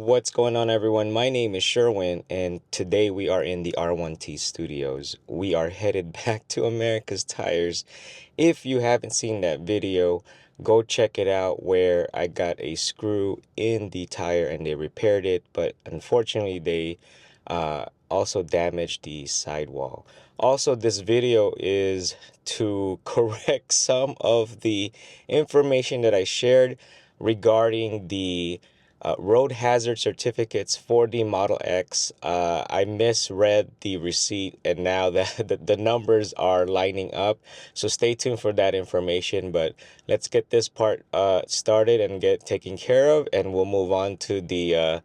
What's going on, everyone? My name is Sherwin, and today we are in the R1T studios. We are headed back to America's Tires. If you haven't seen that video, go check it out where I got a screw in the tire and they repaired it, but unfortunately they also damaged the sidewall. Also, this video is to correct some of the information that I shared regarding the road hazard certificates for the Model X. I misread the receipt, and now the numbers are lining up. So stay tuned for that information. But let's get this part started and get taken care of, and we'll move on to the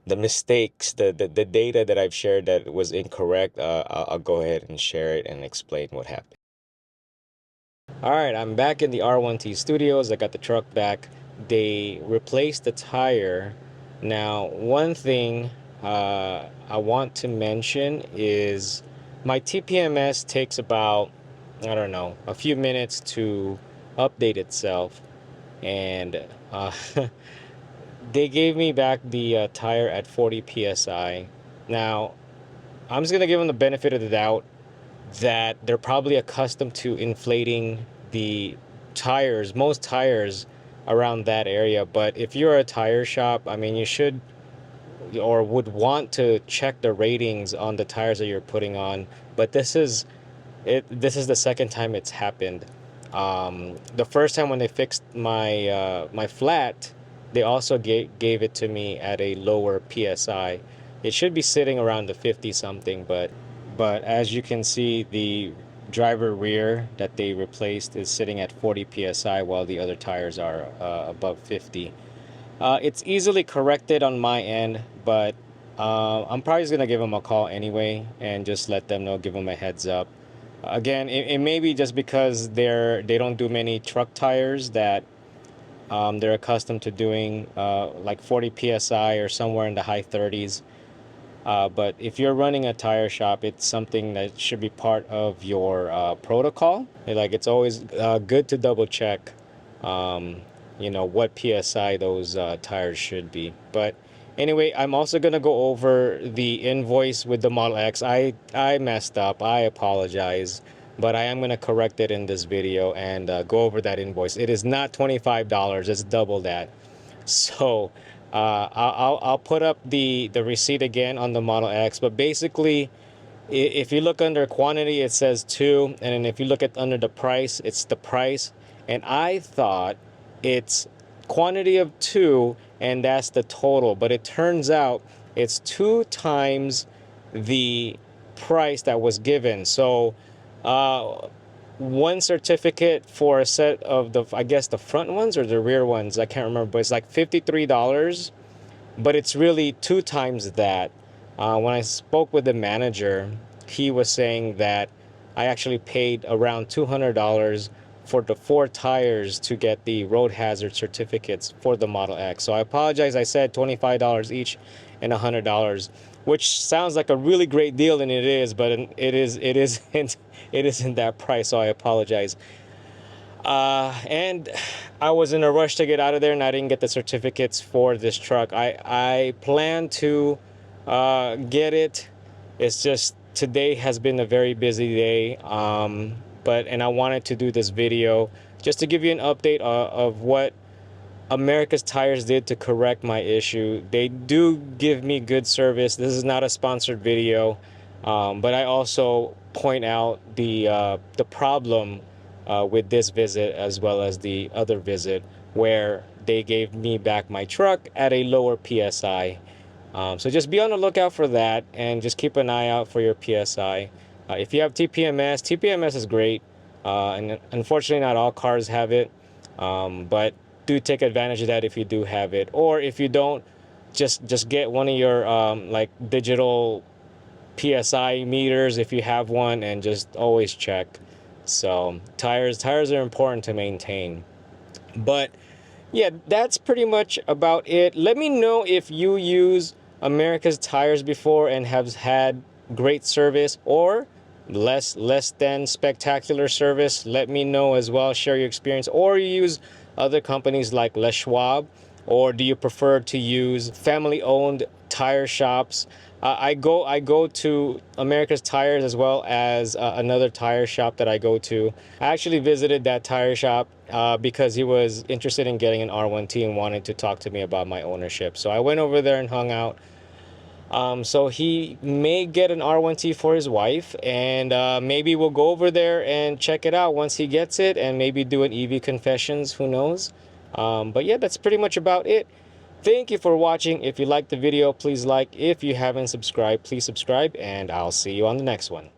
mistakes, the data that I've shared that was incorrect. I'll go ahead and share it and explain what happened. All right, I'm back in the R1T studios. I got the truck back. They replaced the tire. Now, one thing I want to mention is my TPMS takes about, I don't know, a few minutes to update itself. And they gave me back the tire at 40 psi. Now, I'm just going to give them the benefit of the doubt that they're probably accustomed to inflating the tires, most tires around that area. But if you're a tire shop, I mean, you should or would want to check the ratings on the tires that you're putting on. But this is the second time it's happened. The first time when they fixed my my flat, they also gave it to me at a lower psi. It should be sitting around the 50 something, but as you can see, the driver rear that they replaced is sitting at 40 psi while the other tires are above 50. It's easily corrected on my end, but I'm probably just gonna give them a call anyway and just let them know, give them a heads up. Again, it may be just because they don't do many truck tires that they're accustomed to doing like 40 psi or somewhere in the high 30s. But if you're running a tire shop, it's something that should be part of your protocol. Like, it's always good to double check, what PSI those tires should be. But anyway, I'm also gonna go over the invoice with the Model X. I messed up. I apologize, but I am gonna correct it in this video and go over that invoice. It is not $25. It's double that. So I'll put up the receipt again on the Model X, but basically, if you look under quantity, it says 2, and then if you look at under the price, it's the price. And I thought it's quantity of 2, and that's the total, but it turns out it's 2 times the price that was given. So one certificate for a set of I guess the front ones or the rear ones, I can't remember, but it's like $53, but it's really 2 times that. When I spoke with the manager, he was saying that I actually paid around $200 for the 4 tires to get the road hazard certificates for the Model X. So I apologize. I said $25 each and $100, which sounds like a really great deal, and it is, but it isn't that price. So I apologize. And I was in a rush to get out of there, and I didn't get the certificates for this truck. I plan to get it. It's just today has been a very busy day. And I wanted to do this video just to give you an update of what America's Tires did to correct my issue. They do give me good service. This is not a sponsored video, but I also point out the problem with this visit as well as the other visit where they gave me back my truck at a lower PSI. So just be on the lookout for that, and just keep an eye out for your PSI. If you have TPMS is great, and unfortunately not all cars have it, but do take advantage of that if you do have it. Or if you don't, just get one of your like digital PSI meters if you have one, and just always check. So tires are important to maintain. But yeah, that's pretty much about it. Let me know if you use America's Tires before and have had great service or less than spectacular service. Let me know as well. Share your experience, or you use other companies like Les Schwab. or do you prefer to use family-owned tire shops? I go to America's Tires as well as another tire shop that I go to. I actually visited that tire shop because he was interested in getting an R1T and wanted to talk to me about my ownership. So I went over there and hung out. So he may get an R1T for his wife, and maybe we'll go over there and check it out once he gets it, and maybe do an EV confessions, who knows. But yeah, that's pretty much about it. Thank you for watching. If you liked the video, please like. If you haven't subscribed, please subscribe, and I'll see you on the next one.